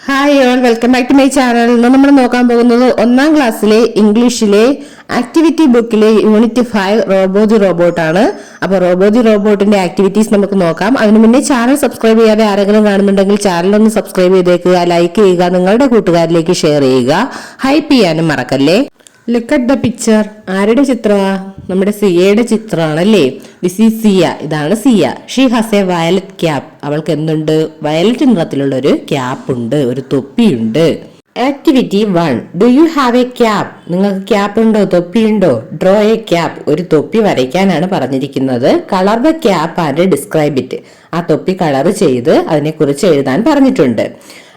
Hi all, welcome back to my channel. ഇന്ന് നമ്മൾ നോക്കാൻ പോകുന്നത് 1ാം ക്ലാസ്സിലെ ഇംഗ്ലീഷിലെ ആക്ടിവിറ്റി ബുക്കിലെ യൂണിറ്റ് 5 റോബോ ദി റോബോട്ട് ആണ്. അപ്പോൾ റോബോ ദി റോബോട്ടിന്റെ ആക്ടിവിറ്റീസ് നമുക്ക് നോക്കാം. അതിനു മുന്നേ ചാനൽ സബ്സ്ക്രൈബ് ചെയ്യാതെ ആരെങ്കിലും കാണുന്നുണ്ടെങ്കിൽ ചാനൽ ഒന്ന് സബ്സ്ക്രൈബ് ചെയ്തേക്കുക, ലൈക്ക് ചെയ്യുക, നിങ്ങളുടെ കൂട്ടുകാരിലേക്ക് ഷെയർ ചെയ്യുക, ഹൈപ്പ് ചെയ്യാനും മറക്കല്ലേ. Look at the picture. ആരുടെ ചിത്രമാ? നമ്മുടെ സിയയുടെ ചിത്രമാണല്ലേ. This is Siya. ഇതാണ് സിയ. She has a violet cap. അവൾക്ക് എന്തുണ്ട്? വയലറ്റ് നിറത്തിലുള്ള ഒരു ക്യാപ്പ് ഉണ്ട്, ഒരു തൊപ്പിയുണ്ട്. Activity 1. Do you have a cap? നിങ്ങൾക്ക് ക്യാപ്പ് ഉണ്ടോ? തൊപ്പിയുണ്ടോ? Draw a cap. ഒരു തൊപ്പി വരയ്ക്കാനാണ് പറഞ്ഞിരിക്കുന്നത്. Colour the cap and describe it. ആ തൊപ്പി കളർ ചെയ്ത് അതിനെക്കുറിച്ച് എഴുതാൻ പറഞ്ഞിട്ടുണ്ട്.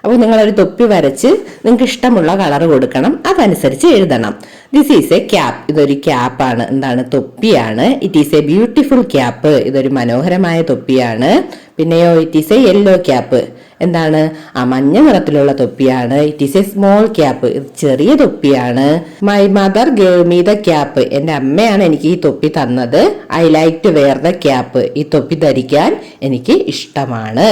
അപ്പോൾ നിങ്ങളൊരു തൊപ്പി വരച്ച് നിങ്ങൾക്ക് ഇഷ്ടമുള്ള കളർ കൊടുക്കണം, അതനുസരിച്ച് എഴുതണം. This is a cap. ഇതൊരു ക്യാപ്പാണ്. എന്താണ്? തൊപ്പിയാണ്. It is a beautiful cap. ഇതൊരു മനോഹരമായ തൊപ്പിയാണ്. പിന്നെയോ it is a yellow cap. എന്താണ്? ആ മഞ്ഞ നിറത്തിലുള്ള തൊപ്പിയാണ്. It is a small cap. ഇത് ചെറിയ തൊപ്പിയാണ്. My mother gave me the cap. എന്റെ അമ്മയാണ് എനിക്ക് ഈ തൊപ്പി തന്നത്. I like to wear the cap. ഈ തൊപ്പി ധരിക്കാൻ എനിക്ക് ഇഷ്ടമാണ്.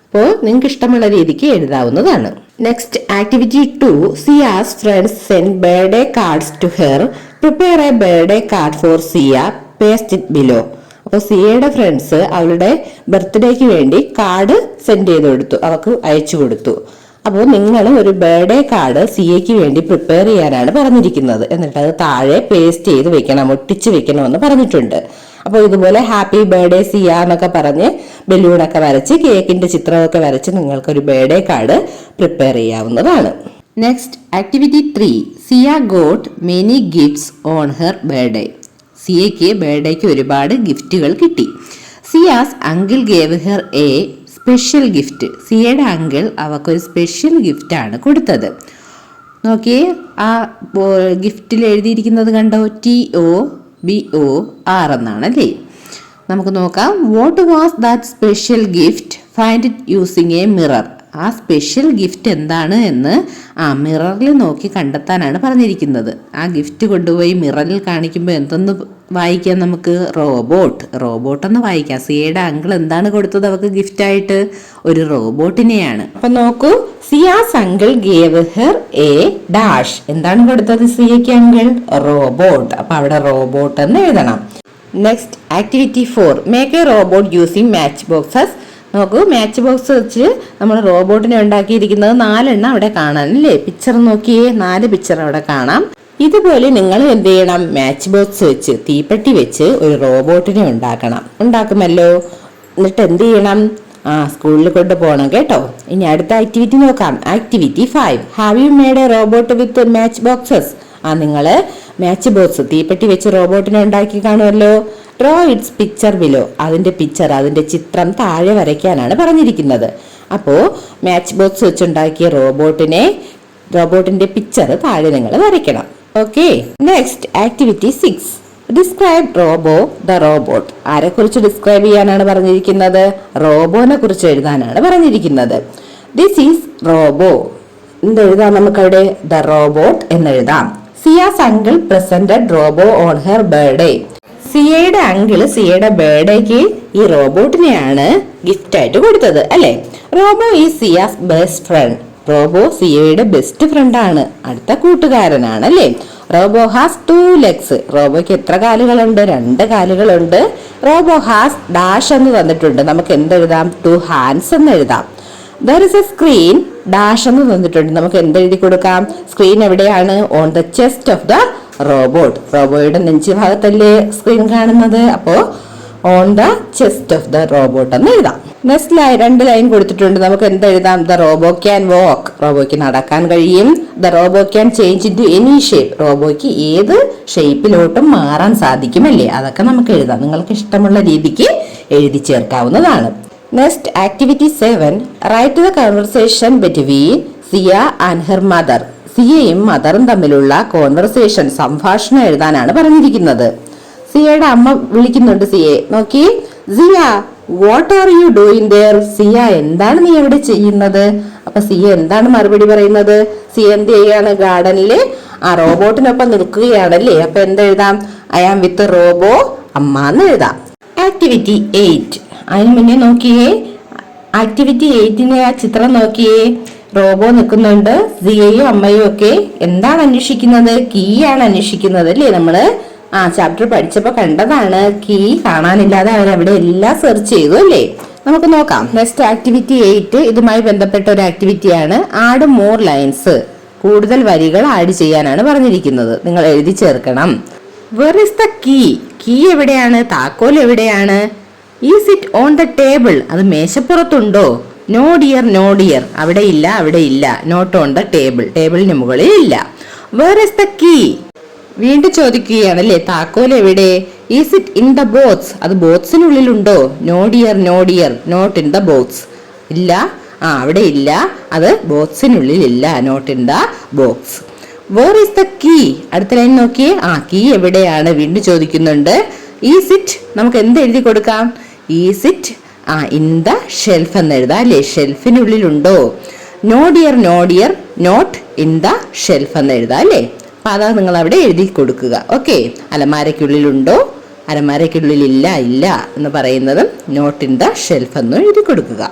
അപ്പോൾ നിങ്ങൾക്ക് ഇഷ്ടമുള്ള രീതിക്ക് എഴുതാവുന്നതാണ്. Next activity 2. Zia's friends send birthday cards to her. Prepare a birthday card for Zia. Paste it below. അപ്പോൾ സിയയുടെ ഫ്രണ്ട്സ് അവളുടെ ബർത്ത്ഡേക്ക് വേണ്ടി കാർഡ് സെൻഡ് ചെയ്ത് കൊടുത്തു, അവർക്ക് അയച്ചു കൊടുത്തു. അപ്പോൾ നിങ്ങൾ ഒരു ബർത്ത്ഡേ കാർഡ് സിയയ്ക്ക് വേണ്ടി പ്രിപ്പയർ ചെയ്യാനാണ് പറഞ്ഞിരിക്കുന്നത്. എന്നിട്ട് അത് താഴെ പേസ്റ്റ് ചെയ്ത് വെക്കണം, ഒട്ടിച്ച് വെക്കണമെന്ന് പറഞ്ഞിട്ടുണ്ട്. അപ്പോൾ ഇതുപോലെ ഹാപ്പി ബർത്ത്ഡേ സിയ എന്നൊക്കെ പറഞ്ഞ് ബലൂണൊക്കെ വരച്ച് കേക്കിന്റെ ചിത്രമൊക്കെ വരച്ച് നിങ്ങൾക്കൊരു ബർത്ത്ഡേ കാർഡ് പ്രിപ്പയർ ചെയ്യാവുന്നതാണ്. Next activity 3. Siya got many gifts on her birthday. സിയയ്ക്ക് ബർത്ത്ഡേക്ക് ഒരുപാട് ഗിഫ്റ്റുകൾ കിട്ടി. Siya's uncle gave her a special gift. സിയയുടെ അങ്കിൾ അവക്കൊരു സ്പെഷ്യൽ ഗിഫ്റ്റ് ആണ് കൊടുത്തത്. നോക്കിയേ, ആ ഗിഫ്റ്റിൽ എഴുതിയിരിക്കുന്നത് കണ്ടോ? TOBOR എന്നാണല്ലേ. നമുക്ക് നോക്കാം. What was that special gift? Find it using A mirror. ആ സ്പെഷ്യൽ ഗിഫ്റ്റ് എന്താണ് എന്ന് മിററിൽ നോക്കി കണ്ടെത്താനാണ് പറഞ്ഞിരിക്കുന്നത്. ആ ഗിഫ്റ്റ് കൊണ്ടുപോയി മിററിൽ കാണിക്കുമ്പോൾ എന്തെന്ന് വായിക്കാം നമുക്ക്? റോബോട്ട് എന്ന് വായിക്കാം. സിയയുടെ അങ്കിൾ എന്താണ് കൊടുത്തത് അവർക്ക് ഗിഫ്റ്റായിട്ട്? ഒരു റോബോട്ടിനെയാണ്. അപ്പൊ നോക്കൂ, Zia's uncle gave her a dash. എന്താണ് കൊടുത്തത് സിയയ്ക്ക് അങ്കിൾ? റോബോട്ട്. അപ്പൊ അവിടെ റോബോട്ട് എന്ന് എഴുതണം. Next activity 4. Make A robot using match boxes. നോക്കൂ, മാച്ച് ബോക്സ് വെച്ച് നമ്മൾ റോബോട്ടിനെ ഉണ്ടാക്കിയിരിക്കുന്നത് 4 എണ്ണം അവിടെ കാണാൻ അല്ലേ. പിക്ചർ നോക്കിയേ, 4 പിക്ചർ അവിടെ കാണാം. ഇതുപോലെ നിങ്ങൾ എന്ത് ചെയ്യണം? മാച്ച് ബോക്സ് വെച്ച്, തീപ്പെട്ടി വെച്ച് ഒരു റോബോട്ടിനെ ഉണ്ടാക്കുമല്ലോ. എന്നിട്ട് എന്ത് ചെയ്യണം? സ്കൂളിൽ കൊണ്ടുപോകണം കേട്ടോ. ഇനി അടുത്ത ആക്ടിവിറ്റി നോക്കാം. Activity 5. Have you made a robot with match boxes? നിങ്ങൾ മാച്ച് ബോക്സ് തീപ്പെട്ടി വെച്ച് റോബോട്ടിനെ ഉണ്ടാക്കി കാണുമല്ലോ. Draw its picture below. അതിന്റെ ചിത്രം താഴെ വരയ്ക്കാനാണ് പറഞ്ഞിരിക്കുന്നത്. അപ്പോൾ മാച്ച് ബോക്സ് വെച്ചുണ്ടാക്കിയ റോബോട്ടിന്റെ പിക്ചർ താഴെ നിങ്ങൾ വരയ്ക്കണം. Okay. Next activity 6. Describe the robot. ആരെക്കുറിച്ച് ഡിസ്ക്രൈബ് ചെയ്യാനാണ് പറഞ്ഞിരിക്കുന്നത്? റോബോനെ കുറിച്ച് എഴുതാനാണ് പറഞ്ഞിരിക്കുന്നത്. This is robo. എന്തെഴുതാം നമുക്കവിടെ? ദ റോബോട്ട് എന്നെഴുതാം. Siya's uncle presented Robo on her birthday. സിയയുടെ അങ്കിള് സിയയുടെ ബർത്ത്ഡേക്ക് ഈ റോബോട്ടിനെയാണ് ഗിഫ്റ്റ് ആയിട്ട് കൊടുത്തത് അല്ലെ. Robo is Siya's best friend. റോബോ സിയയുടെ ബെസ്റ്റ് ഫ്രണ്ട് ആണ്, അടുത്ത കൂട്ടുകാരനാണ് അല്ലേ. Robo has 2 legs. റോബോയ്ക്ക് എത്ര കാലുകളുണ്ട്? 2 കാലുകളുണ്ട്. റോബോ ഹാസ് ഡാഷ് എന്ന് തന്നിട്ടുണ്ട്. നമുക്ക് എന്തെഴുതാം? 2 ഹാൻഡ്സ് എന്ന് എഴുതാം. There is a screen dash എന്ന് തന്നിട്ടുണ്ട്. നമുക്ക് എന്തെഴുതി കൊടുക്കാം? സ്ക്രീൻ എവിടെയാണ്? On the chest of the robot. റോബോയുടെ നെഞ്ചു ഭാഗത്തല്ലേ സ്ക്രീൻ കാണുന്നത്. അപ്പോ on the chest of the robot എന്ന് എഴുതാം. നെക്സ്റ്റ് 2 ലൈൻ കൊടുത്തിട്ടുണ്ട്. നമുക്ക് എന്തെഴുതാം? The robo can walk. റോബോയ്ക്ക് നടക്കാൻ കഴിയും. The robo can change into any shape. റോബോയ്ക്ക് ഏത് ഷേപ്പിലോട്ടും മാറാൻ സാധിക്കുമല്ലേ. അതൊക്കെ നമുക്ക് എഴുതാം. നിങ്ങൾക്ക് ഇഷ്ടമുള്ള രീതിക്ക് എഴുതി ചേർക്കാവുന്നതാണ്. Next activity 7. Write the conversation between Siya and her mother. സിയയും മദറും തമ്മിലുള്ള കോൺവെർസേഷൻ, സംഭാഷണം എഴുതാനാണ് പറഞ്ഞിരിക്കുന്നത്. സിയയുടെ അമ്മ വിളിക്കുന്നുണ്ട് സിയെ. നോക്കി, Siya what are you doing there? Siya എന്താണ് നീ എവിടെ ചെയ്യുന്നത്? അപ്പൊ സിയ എന്താണ് മറുപടി പറയുന്നത്? സിയ എന്ത് ചെയ്യാണ്? ഗാർഡനില് ആ റോബോട്ടിനൊപ്പം നിൽക്കുകയാണല്ലേ. അപ്പൊ എന്തെഴുതാം? ഐ ആം വിത്ത് റോബോ അമ്മ എന്ന് എഴുതാം. ആക്ടിവിറ്റി 8. അതിന് മുന്നേ നോക്കിയേ, ആക്ടിവിറ്റി 8ന്റെ ആ ചിത്രം നോക്കിയേ. റോബോ നിൽക്കുന്നുണ്ട്. സിയയും അമ്മയും ഒക്കെ എന്താണ് അന്വേഷിക്കുന്നത്? കീ ആണ് അന്വേഷിക്കുന്നത് അല്ലേ? നമ്മള് ചാപ്റ്റർ പഠിച്ചപ്പോ കണ്ടതാണ്. കീ കാണാനില്ലാതെ അവരവിടെ എല്ലാം സെർച്ച് ചെയ്തു അല്ലേ? നമുക്ക് നോക്കാം. നെക്സ്റ്റ് ആക്ടിവിറ്റി 8 ഇതുമായി ബന്ധപ്പെട്ട ഒരു ആക്ടിവിറ്റിയാണ്. Add more lines. കൂടുതൽ വരികൾ ആഡ് ചെയ്യാനാണ് പറഞ്ഞിരിക്കുന്നത്. നിങ്ങൾ എഴുതി ചേർക്കണം. Where is the key? Key എവിടെയാണ്? താക്കോൽ എവിടെയാണ്? Is it on the table? അത് മേശപ്പുറത്തുണ്ടോ? നോ ഡിയർ, നോ ഡിയർ, അവിടെ ഇല്ല, അവിടെ ഇല്ല. നോട്ട് ഓൺ ദ ടേബിൾ, ടേബിളിന് മുകളിൽ ഇല്ല. Where is the key? വീണ്ടും ചോദിക്കുകയാണ് അല്ലേ, താക്കോൽ എവിടെ? Is it in the box? അത് ബോക്സിനുള്ളിലുണ്ടോ? No dear, no dear, not in the box. ഇല്ല, അവിടെ ഇല്ല, അത് ബോക്സിനുള്ളിൽ ഇല്ല. Not in the box. Where is the key? അടുത്ത ലൈൻ നോക്കിയേ. കീ എവിടെയാണ്? വീണ്ടും ചോദിക്കുന്നുണ്ട്. ഈസ് ഇറ്റ്, നമുക്ക് എന്ത് എഴുതി കൊടുക്കാം? Is it in the shelf എന്ന് എഴുതാം അല്ലേ? ഷെൽഫിനുള്ളിലുണ്ടോ? No dear, no dear, not in the shelf എന്ന് എഴുതാം അല്ലേ? അപ്പൊ അതാ നിങ്ങൾ അവിടെ എഴുതി കൊടുക്കുക. ഓക്കെ, അലമാരയ്ക്കുള്ളിലുണ്ടോ? അലമാരയ്ക്കുള്ളിൽ ഇല്ല, ഇല്ല എന്ന് പറയുന്നതും നോട്ട് ഇൻ ദ ഷെൽഫ് എന്ന് എഴുതി കൊടുക്കുക.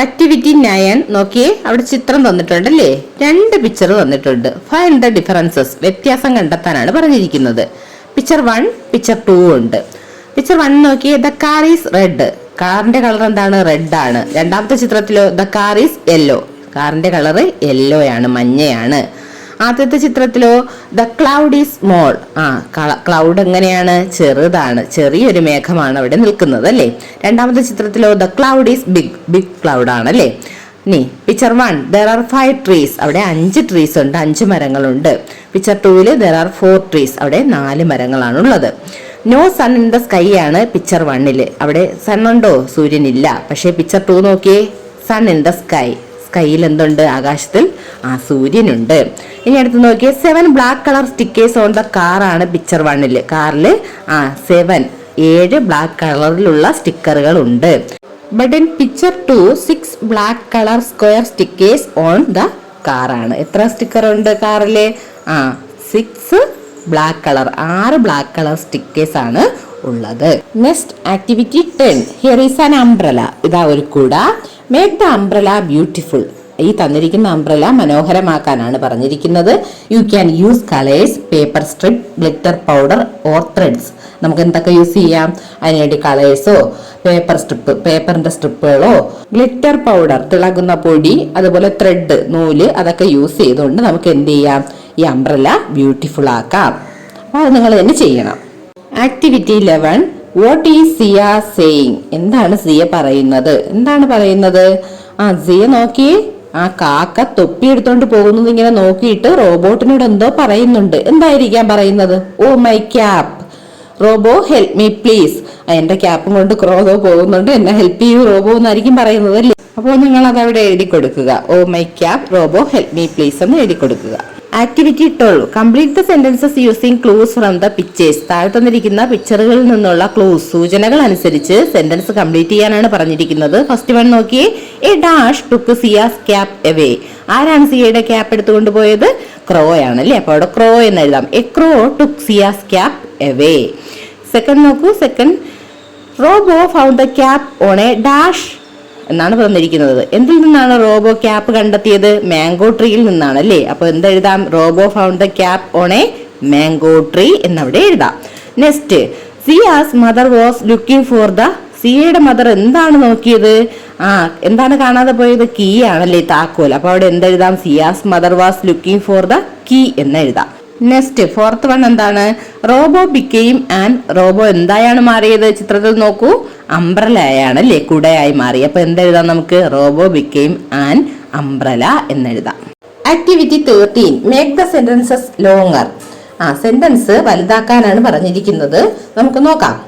ആക്ടിവിറ്റി 9 നോക്കിയേ. അവിടെ ചിത്രം തന്നിട്ടുണ്ടല്ലേ? 2 പിക്ചർ തന്നിട്ടുണ്ട്. Find the differences. വ്യത്യാസം കണ്ടെത്താനാണ് പറഞ്ഞിരിക്കുന്നത്. പിക്ചർ 1, പിക്ചർ 2 ഉണ്ട്. പിക്ചർ 1 നോക്കിയേ. The car is red. കാറിന്റെ കളർ എന്താണ്? റെഡ് ആണ്. രണ്ടാമത്തെ ചിത്രത്തിലോ ദ കാർ ഈസ് യെല്ലോ. കാറിന്റെ കളർ യെല്ലോ ആണ്, മഞ്ഞയാണ്. ആദ്യത്തെ ചിത്രത്തിലോ the cloud is small. Cloud എങ്ങനെയാണ്? ചെറുതാണ്, ചെറിയൊരു മേഘമാണ് അവിടെ നിൽക്കുന്നത് അല്ലേ? രണ്ടാമത്തെ ചിത്രത്തിലോ the cloud is big. Big cloud ആണ് അല്ലേ? ഇനി പിക്ചർ 1 ദർ ആർ 5 ട്രീസ്. അവിടെ 5 ട്രീസ് ഉണ്ട്, 5 മരങ്ങളുണ്ട്. Picture 2 there are 4 trees. അവിടെ 4 മരങ്ങളാണുള്ളത്. No sun in the sky ആണ് പിക്ചർ 1. അവിടെ സൺ ഉണ്ടോ? സൂര്യനില്ല. പക്ഷേ പിക്ചർ 2 നോക്കിയേ. Sun in the sky. സ്കൈയിൽ എന്തുണ്ട്? ആകാശത്തിൽ സൂര്യനുണ്ട്. ഇനി അടുത്ത് നോക്കിയേ. 7 black colour stickers on the car ആണ് പിക്ചർ 1. കാറിൽ 7 ബ്ലാക്ക് കളറിലുള്ള സ്റ്റിക്കറുകൾ ഉണ്ട്. But in picture 2 6 black colour square stickers on the car ആണ്. എത്ര സ്റ്റിക്കർ ഉണ്ട് കാറില്? 6 black colour, 6 black colour stickers ആണ് ഉള്ളത്. Next activity 10. Here is an umbrella. ഇതാ ഒരു കുട. Make the umbrella beautiful. ഈ തന്നിരിക്കുന്ന അംബ്രല മനോഹരമാക്കാനാണ് പറഞ്ഞിരിക്കുന്നത്. You can use colours, paper strip, glitter powder or threads. നമുക്ക് എന്തൊക്കെ യൂസ് ചെയ്യാം? അതിനുവേണ്ടി കളേഴ്സോ, പേപ്പർ സ്ട്രിപ്പ്, പേപ്പറിന്റെ സ്ട്രിപ്പുകളോ, ഗ്ലിറ്റർ പൗഡർ, തിളങ്ങുന്ന പൊടി, അതുപോലെ ത്രെഡ്, നൂല്, അതൊക്കെ യൂസ് ചെയ്തുകൊണ്ട് നമുക്ക് എന്ത് ചെയ്യാം? ഈ അംബ്രല ബ്യൂട്ടിഫുൾ ആക്കാം. അപ്പൊ അത് നിങ്ങൾ തന്നെ ചെയ്യണം. Activity 11. What is Zia saying? എന്താണ് സിയ പറയുന്നത്? എന്താണ് പറയുന്നത്? സിയ നോക്കിയേ. കാക്ക തൊപ്പി എടുത്തോണ്ട് പോകുന്നത് ഇങ്ങനെ നോക്കിയിട്ട് റോബോട്ടിനോട് എന്തോ പറയുന്നുണ്ട്. എന്തായിരിക്കാം പറയുന്നത്? Oh my cap, robo help me please. എന്റെ ക്യാപ്പും കൊണ്ട് റോബോ പോകുന്നുണ്ട്, എന്നെ ഹെൽപ്പ് ചെയ്യൂ റോബോ എന്നായിരിക്കും പറയുന്നത് അല്ലേ? അപ്പോൾ നിങ്ങൾ അത് അവിടെ എഴുതി കൊടുക്കുക. Oh my cap, robo help me please എന്ന് എഴുതി കൊടുക്കുക. Activity 12. Complete the sentences using clues from the pictures. താഴെ തന്നിരിക്കുന്ന പിക്ചറുകളിൽ നിന്നുള്ള ക്ലൂസ്, സൂചനകൾ അനുസരിച്ച് സെന്റൻസ് കംപ്ലീറ്റ് ചെയ്യാനാണ് പറഞ്ഞിരിക്കുന്നത്. ഫസ്റ്റ് വൺ നോക്കിയേ. A dash took Ciaz cap away. ആരാണ് സിയയുടെ ക്യാപ്പ് എടുത്തുകൊണ്ട് പോയത്? ക്രോ ആണ് അല്ലേ? അപ്പൊ അവിടെ ക്രോ എന്ന് എഴുതാം. A crow took Ciaz cap away. Second നോക്കൂ. Second, robo found the cap on a dash എന്നാണ് പറഞ്ഞിരിക്കുന്നത്. എന്തിൽ നിന്നാണ് റോബോ ക്യാപ്പ് കണ്ടെത്തിയത്? മാംഗോ ട്രീയിൽ നിന്നാണ് അല്ലേ? അപ്പൊ എന്തെഴുതാം? Robo found the cap on a mango tree എന്നവിടെ എഴുതാം. Next, Siya's mother was looking for the. സിയയുടെ മദർ എന്താണ് നോക്കിയത്? എന്താണ് കാണാതെ പോയത്? കീ ആണല്ലേ, താക്കോൽ. അപ്പൊ അവിടെ എന്തെഴുതാം? Siya's mother was looking for the key എന്ന് എഴുതാം. നെക്സ്റ്റ് ഫോർത്ത് വൺ എന്താണ്? Robo became and. റോബോ എന്തായാണ് മാറിയത്? ചിത്രത്തിൽ നോക്കൂ, അംബ്രലയാണ് അല്ലേ, കുടയായി മാറി. അപ്പൊ എന്തെഴുതാം നമുക്ക്? റോബോ ബിക്കെയിം ആൻഡ് അംബ്രല എന്നെഴുതാം. Activity 13. Make the sentences longer. Sentence വലുതാക്കാനാണ് പറഞ്ഞിരിക്കുന്നത്. നമുക്ക് നോക്കാം.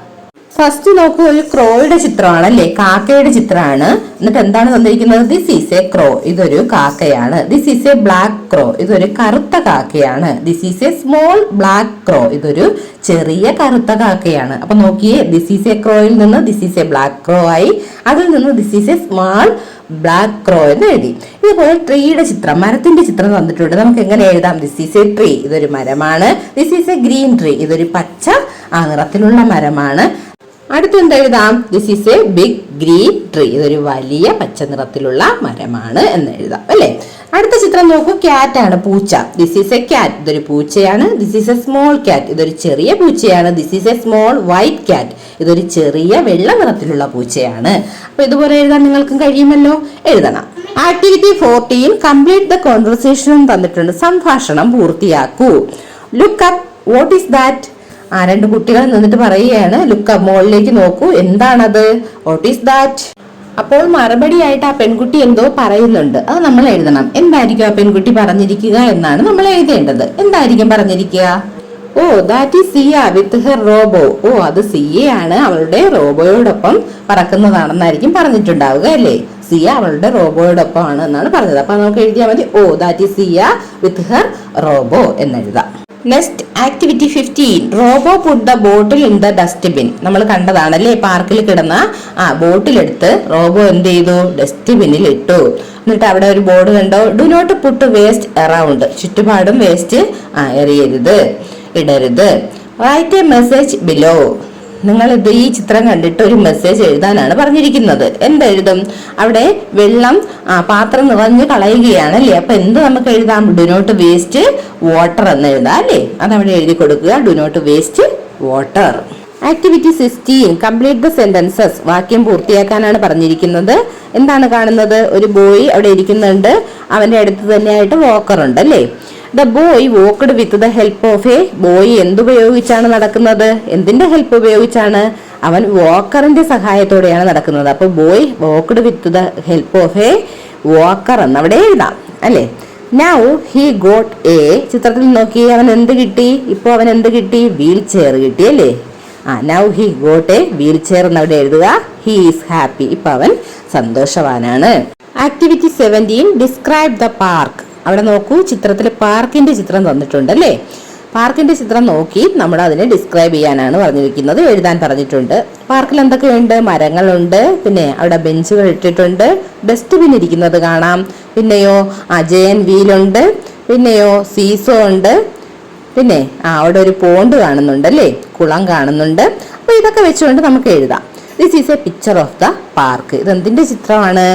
ഫസ്റ്റ് നോക്കൂ, ഒരു ക്രോയുടെ ചിത്രമാണ് അല്ലേ, കാക്കയുടെ ചിത്രമാണ്. എന്നിട്ട് എന്താണ് തന്നിരിക്കുന്നത്? This is a crow. ഇതൊരു കാക്കയാണ്. This is a black crow. ഇതൊരു കറുത്ത കാക്കയാണ്. This is a small black crow. ഇതൊരു ചെറിയ കറുത്ത കാക്കയാണ്. അപ്പൊ നോക്കിയേ, ദിസ് ഈസ് എ ക്രോയിൽ നിന്ന് this is a black crow ആയി. അതിൽ നിന്ന് this is a small black crow എന്ന് എഴുതി. ഇതുപോലെ ട്രീയുടെ ചിത്രം, മരത്തിന്റെ ചിത്രം തന്നിട്ടുണ്ട്. നമുക്ക് എങ്ങനെ എഴുതാം? This is a tree. ഇതൊരു മരമാണ്. This is a green tree. ഇതൊരു പച്ച നിറത്തിലുള്ള മരമാണ്. അടുത്ത് എന്താ എഴുതാം? This is a big green tree. ഇതൊരു വലിയ പച്ച നിറത്തിലുള്ള മരമാണ് എന്ന് എഴുതാം അല്ലേ? അടുത്ത ചിത്രം നോക്കൂ, ക്യാറ്റ് ആണ്, പൂച്ച. ദിസ് ഈസ് എ ക്യാറ്റ്, ഇതൊരു പൂച്ചയാണ്. This is a small cat, ഇതൊരു ചെറിയ പൂച്ചയാണ്. This is a small white cat, ഇതൊരു ചെറിയ വെള്ള നിറത്തിലുള്ള പൂച്ചയാണ്. അപ്പൊ ഇതുപോലെ എഴുതാൻ നിങ്ങൾക്കും കഴിയുമല്ലോ, എഴുതണം. ആക്ടിവിറ്റി 14 കംപ്ലീറ്റ് ദ കോൺവെർസേഷൻ തന്നിട്ടുണ്ട്. സംഭാഷണം പൂർത്തിയാക്കൂ. Look up, what is that? രണ്ട് കുട്ടികൾ നിന്നിട്ട് പറയുകയാണ്, ലുക്ക് അപ്പ്, മുകളിലേക്ക് നോക്കൂ, എന്താണത്? What is that? അപ്പോൾ മറുപടിയായിട്ട് ആ പെൺകുട്ടി എന്തോ പറയുന്നുണ്ട്, അത് നമ്മൾ എഴുതണം. എന്തായിരിക്കും ആ പെൺകുട്ടി പറഞ്ഞിരിക്കുക എന്നാണ് നമ്മൾ എഴുതേണ്ടത്. എന്തായിരിക്കും പറഞ്ഞിരിക്കുക? Oh that is Siya with her robo. Oh അത് സിയയാണ്, അവളുടെ റോബോയോടൊപ്പം പറക്കുന്നതാണെന്നായിരിക്കും പറഞ്ഞിട്ടുണ്ടാവുക അല്ലേ. സിയ അവളുടെ റോബോയോടൊപ്പം ആണ് എന്നാണ് പറഞ്ഞത്. അപ്പൊ നമുക്ക് എഴുതിയാൽ മതി, oh that is Siya with her robo എന്നെഴുതാം. Next activity 15 robo put the bottle in the dustbin. നമ്മൾ കണ്ടതാണല്ലേ, പാർക്കിൽ കിടന്ന ബോട്ടിലെടുത്ത് റോബോ എന്ത് ചെയ്തു? ഡസ്റ്റ്ബിന്നിൽ ഇട്ടു. എന്നിട്ട് അവിടെ ഒരു ബോർഡ് കണ്ടോ, do not put waste around, ചുറ്റുപാടും വേസ്റ്റ് എറിയരുത്, ഇടരുത്. Write a message below. നിങ്ങൾ ഈ ചിത്രം കണ്ടിട്ട് ഒരു മെസ്സേജ് എഴുതാനാണ് പറഞ്ഞിരിക്കുന്നത്. എന്തെഴുതും? അവിടെ വെള്ളം പാത്രം നിറഞ്ഞു കളയുകയാണ് അല്ലേ. അപ്പൊ എന്ത് നമുക്ക് എഴുതാം? ഡു നോട്ട് വേസ്റ്റ് വാട്ടർ എന്ന് എഴുതാം അല്ലേ. അതവിടെ എഴുതി കൊടുക്കുക, do not waste water. Activity 16 complete the sentences. വാക്യം പൂർത്തിയാക്കാനാണ് പറഞ്ഞിരിക്കുന്നത്. എന്താണ് കാണുന്നത്? ഒരു ബോയ് അവിടെ ഇരിക്കുന്നുണ്ട്, അവന്റെ അടുത്ത് തന്നെയായിട്ട് വാക്കർ ഉണ്ട് അല്ലേ. The boy walked with the help of a. Boy എന്തുപയോഗിച്ചാണ് നടക്കുന്നത്? എന്തിന്റെ ഹെൽപ്പ് ഉപയോഗിച്ചാണ്? അവൻ വാക്കറിന്റെ സഹായത്തോടെയാണ് നടക്കുന്നത്. അപ്പൊ boy walked with the help of a walker എന്ന് അവിടെ എഴുതാം അല്ലേ. Now he got a. ചിത്രത്തിൽ നോക്കി, അവൻ എന്ത് കിട്ടി? ഇപ്പൊ അവൻ എന്ത് കിട്ടി? വീൽ ചെയർ കിട്ടി അല്ലേ. Now he got A wheel chair എന്ന് അവിടെ എഴുതുക. ഹി ഈസ് ഹാപ്പി, ഇപ്പൊ അവൻ സന്തോഷവാനാണ്. Activity 17 describe the park. അവിടെ നോക്കൂ, ചിത്രത്തിൽ പാർക്കിന്റെ ചിത്രം തന്നിട്ടുണ്ട് അല്ലേ. പാർക്കിന്റെ ചിത്രം നോക്കി നമ്മൾ അതിനെ ഡിസ്ക്രൈബ് ചെയ്യാനാണ് പറഞ്ഞിരിക്കുന്നത്, എഴുതാൻ പറഞ്ഞിട്ടുണ്ട്. പാർക്കിൽ എന്തൊക്കെയുണ്ട്? മരങ്ങളുണ്ട്, പിന്നെ അവിടെ ബെഞ്ചുകൾ ഇട്ടിട്ടുണ്ട്, ഡസ്റ്റ്ബിൻ ഇരിക്കുന്നത് കാണാം, പിന്നെയോ ജയൻ വീലുണ്ട്, പിന്നെയോ സീസോ ഉണ്ട്, പിന്നെ അവിടെ ഒരു പോണ്ട് കാണുന്നുണ്ട് അല്ലേ, കുളം കാണുന്നുണ്ട്. അപ്പൊ ഇതൊക്കെ വെച്ചുകൊണ്ട് നമുക്ക് എഴുതാം. This is a picture of the park. ഇത് എന്തിന്റെ ചിത്രമാണ്?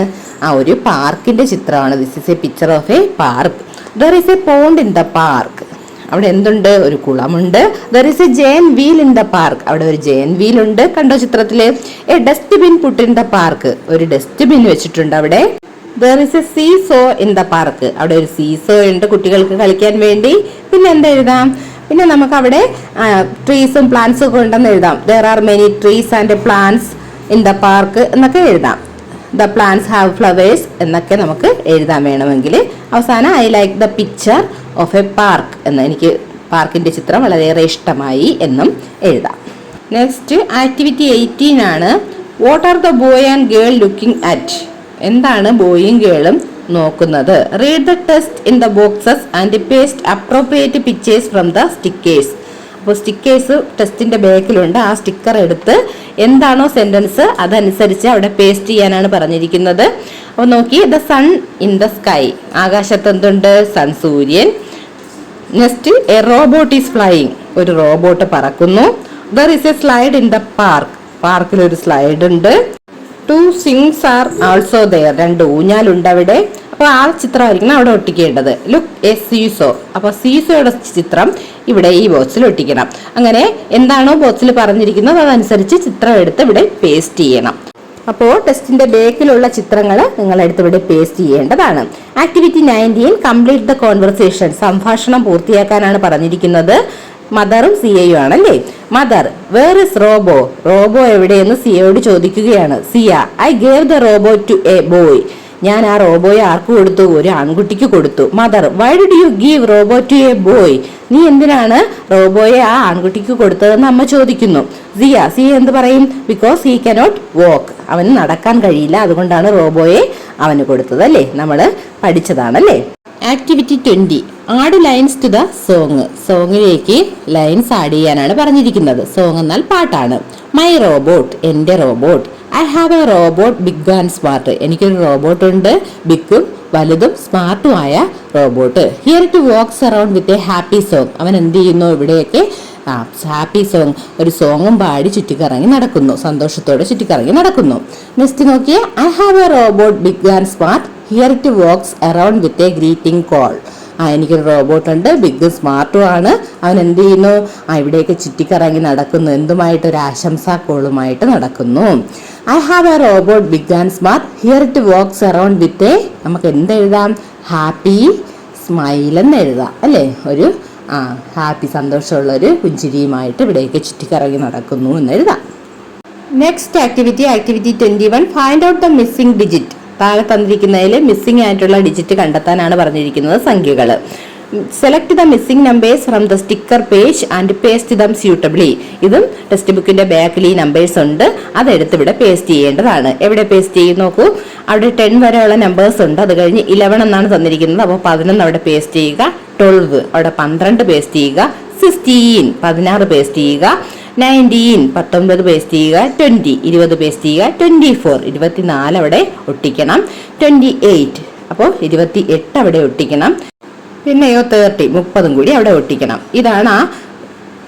ഒരു പാർക്കിന്റെ ചിത്രമാണ്. This is a picture of a park. There is a pond in the park. അവിടെ എന്തുണ്ട്? ഒരു കുളമുണ്ട്. There is a giant wheel in the park. അവിടെ ഒരു ജയൻ വീൽ ഉണ്ട്, കണ്ടോ ചിത്രത്തില്. A dustbin put in the park. ഒരു ഡസ്റ്റ്ബിൻ വെച്ചിട്ടുണ്ട് അവിടെ. There is a seesaw in the park. അവിടെ ഒരു സീസോ ഉണ്ട് കുട്ടികൾക്ക് കളിക്കാൻ വേണ്ടി. പിന്നെ എന്തെഴുതാം? പിന്നെ നമുക്ക് അവിടെ ട്രീസും പ്ലാന്റ്സും ഒക്കെ ഉണ്ടെന്ന് എഴുതാം. There are many trees and plants in the park എന്നൊക്കെ എഴുതാം. ദ പ്ലാന്റ്സ് ഹാവ് ഫ്ലവേഴ്സ് എന്നൊക്കെ നമുക്ക് എഴുതാൻ വേണമെങ്കിൽ. അവസാനം I like the picture of a park എന്ന്, എനിക്ക് പാർക്കിന്റെ ചിത്രം വളരെയേറെ ഇഷ്ടമായി എന്നും എഴുതാം. നെക്സ്റ്റ് ആക്ടിവിറ്റി 18 ആണ്. What are the boy and girl looking at. എന്താണ് ബോയും ഗേളും നോക്കുന്നത്? Read the test in the boxes and paste appropriate pictures from the stickers. അപ്പോൾ സ്റ്റിക്കേഴ്സ് ടെസ്റ്റിന്റെ ബാക്കിലുണ്ട്. ആ സ്റ്റിക്കർ എടുത്ത് എന്താണോ സെന്റൻസ് അതനുസരിച്ച് അവിടെ പേസ്റ്റ് ചെയ്യാനാണ് പറഞ്ഞിരിക്കുന്നത്. അപ്പോൾ നോക്കി, the sun in the sky. ആകാശത്ത് എന്തുണ്ട്? സൺ, സൂര്യൻ. Next a robot is flying. ഒരു റോബോട്ട് പറക്കുന്നു. There is a slide in the park. പാർക്കിൽ ഒരു സ്ലൈഡ് ഉണ്ട്. Two swings are also there. രണ്ട് ഊഞ്ഞാലുണ്ട് അവിടെ. അപ്പൊ ആ ചിത്രമായിരിക്കണം അവിടെ ഒട്ടിക്കേണ്ടത്. Look A seesaw. അപ്പൊ സീസോയുടെ ചിത്രം ഇവിടെ ഈ ബോക്സിൽ ഒട്ടിക്കണം. അങ്ങനെ എന്താണോ ബോക്സിൽ പറഞ്ഞിരിക്കുന്നത് അതനുസരിച്ച് ചിത്രം എടുത്ത് ഇവിടെ പേസ്റ്റ് ചെയ്യണം. അപ്പോൾ ടെസ്റ്റിന്റെ ബേക്കിലുള്ള ചിത്രങ്ങൾ നിങ്ങൾ എടുത്ത് ഇവിടെ പേസ്റ്റ് ചെയ്യേണ്ടതാണ്. Activity 19 complete the conversation. സംഭാഷണം പൂർത്തിയാക്കാനാണ് പറഞ്ഞിരിക്കുന്നത്. മദറും സിയയും ആണല്ലേ. Mother, where is robo. Robo എവിടെയെന്ന് സിയയോട് ചോദിക്കുകയാണ്. Siya, I gave the robo to a boy. ഞാൻ ആ റോബോയെ ആർക്ക് കൊടുത്തു? ഒരു ആൺകുട്ടിക്ക് കൊടുത്തു. Mother, why did you give robo to a boy. നീ എന്തിനാണ് റോബോയെ ആ ആൺകുട്ടിക്ക് കൊടുത്തതെന്ന് അമ്മ ചോദിക്കുന്നു. സിയ എന്ത് പറയും? Because he cannot walk. അവന് നടക്കാൻ കഴിയില്ല, അതുകൊണ്ടാണ് റോബോയെ അവന് കൊടുത്തത് അല്ലേ. നമ്മൾ പഠിച്ചതാണല്ലേ. Activity 20 add lines to the song. സോങ്ങിലേക്ക് ലൈൻസ് ആഡ് ചെയ്യാനാണ് പറഞ്ഞിരിക്കുന്നത്. സോങ് എന്നാൽ പാട്ടാണ്. മൈ റോബോട്ട്, എന്റെ robot. I have a robot big and smart. എനിക്കൊരു റോബോട്ട് ഉണ്ട്, ബിഗും വലുതും സ്മാർട്ടും ആയ robot. Here to walks around with a happy song. അവൻ എന്ത് ചെയ്യുന്നു? ഇവിടെയൊക്കെ ഹാപ്പി സോങ്, ഒരു സോങ്ങും പാടി ചുറ്റിക്കറങ്ങി നടക്കുന്നു, സന്തോഷത്തോടെ ചുറ്റിക്കറങ്ങി നടക്കുന്നു. നെക്സ്റ്റ് നോക്കിയേ, I have a robot big and smart. Here it walks around with a greeting call. എനിക്കൊരു റോബോട്ട് ഉണ്ട്, ബിഗ് സ്മാർട്ടും ആണ്. അവൻ എന്ത് ചെയ്യുന്നു? ഇവിടെയൊക്കെ ചുറ്റിക്കറങ്ങി നടക്കുന്നു. എന്തുമായിട്ട്? ഒരു ആശംസാ കോളുമായിട്ട് നടക്കുന്നു. I have a robot big and smart, here it walks around with a, നമുക്ക് എന്തെഴുതാം? ഹാപ്പി സ്മൈൽ എന്ന് എഴുതാം അല്ലേ? ഒരു ഹാപ്പി, സന്തോഷമുള്ള ഒരു പുഞ്ചിരിയുമായിട്ട് ഇവിടെയൊക്കെ ചുറ്റിക്കറങ്ങി നടക്കുന്നു എന്ന് എഴുതാം. Next activity 21, find out the missing digit. താഴെ തന്നിരിക്കുന്നതിൽ മിസ്സിംഗ് ആയിട്ടുള്ള ഡിജിറ്റ് കണ്ടെത്താനാണ് പറഞ്ഞിരിക്കുന്നത്. സംഖ്യകൾ. Select the missing numbers from the sticker page and paste dum suitably. ഇതും ടെക്സ്റ്റ് ബുക്കിന്റെ ബാക്കിൽ ഈ നമ്പേഴ്സ് ഉണ്ട്, അതെടുത്ത് ഇവിടെ പേസ്റ്റ് ചെയ്യേണ്ടതാണ്. എവിടെ പേസ്റ്റ് ചെയ്യും നോക്കൂ, അവിടെ 10 വരെയുള്ള നമ്പേഴ്സ് ഉണ്ട്. അത് കഴിഞ്ഞ് 11 എന്നാണ് തന്നിരിക്കുന്നത്, അപ്പോൾ 11 അവിടെ പേസ്റ്റ് ചെയ്യുക. 12 അവിടെ 12 പേസ്റ്റ് ചെയ്യുക. 16 16 പേസ്റ്റ് ചെയ്യുക. 19 19 പേസ്റ്റ് ചെയ്യുക. 20 20 പേസ്റ്റ് ചെയ്യുക. 24 24 അവിടെ ഒട്ടിക്കണം. 28 അപ്പോൾ 28 അവിടെ ഒട്ടിക്കണം. പിന്നെയോ 30 30 കൂടി അവിടെ ഒട്ടിക്കണം. ഇതാണ് ആ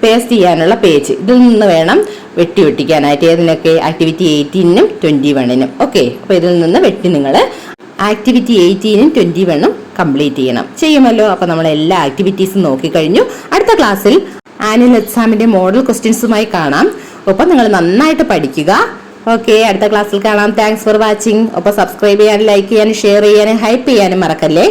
പേസ്റ്റ് ചെയ്യാനുള്ള പേജ്. ഇതിൽ നിന്ന് വേണം വെട്ടി ഒട്ടിക്കാനായിട്ട്. ഏതിനൊക്കെ? ആക്ടിവിറ്റി 18നും 21നും. ഓക്കെ, അപ്പോൾ ഇതിൽ നിന്ന് വെട്ടി നിങ്ങൾ ആക്ടിവിറ്റി 18നും 21നും കംപ്ലീറ്റ് ചെയ്യണം. ചെയ്യുമല്ലോ. അപ്പോൾ നമ്മൾ എല്ലാ ആക്ടിവിറ്റീസും നോക്കിക്കഴിഞ്ഞു. അടുത്ത ക്ലാസ്സിൽ ആനുവൽ എക്സാമിന്റെ മോഡൽ ക്വസ്റ്റ്യൻസുമായി കാണാം. ഒപ്പം നിങ്ങൾ നന്നായിട്ട് പഠിക്കുക. ഓക്കെ, അടുത്ത ക്ലാസ്സിൽ കാണാം. Thanks for watching. ഒപ്പം സബ്സ്ക്രൈബ് ചെയ്യാനും ലൈക്ക് ചെയ്യാനും ഷെയർ ചെയ്യാനും ഹൈപ്പ് ചെയ്യാനും മറക്കല്ലേ.